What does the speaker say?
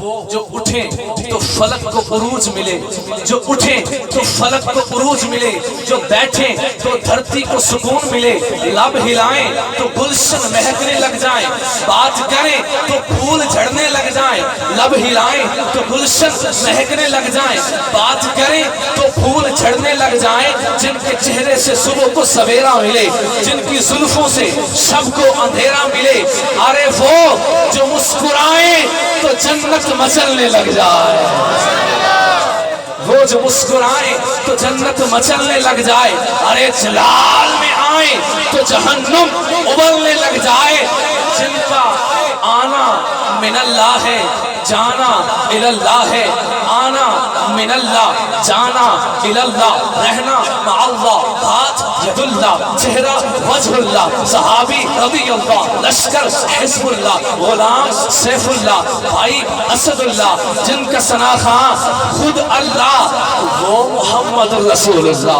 جو اٹھیں تو فلک کو عروج ملے، جو اٹھیں تو فلک کو عروج ملے، جو بیٹھیں تو دھرتی کو سکون ملے، لب ہلائیں تو گلشن مہکنے لگ جائیں، بات کریں تو پھول جھڑنے لگ جائیں، لب ہلائیں تو گلشن مہکنے لگ جائیں، بات کریں تو پھول جھڑنے لگ جائیں، جن کے چہرے سے صبح کو سویرا ملے، جن کی زلفوں سے شب کو اندھیرا ملے، ارے وہ جو مسکرائیں تو جنت مچلنے لگ جائے، وہ جو مسکرائیں تو جنت مچلنے لگ جائے، ارے جلال میں آئیں تو جہنم ابلنے لگ جائے، جن کا آنا من اللہ ہے جانا الاللہ ہے، آنا من اللہ جانا الاللہ، رہنا مع اللہ، ہاتھ ید اللہ، چہرہ وجہ اللہ، صحابی رضی اللہ، لشکر حزب اللہ، غلام سیف اللہ، بھائی اسد اللہ، جن کا ثنا خواں خود اللہ، وہ محمد رسول اللہ۔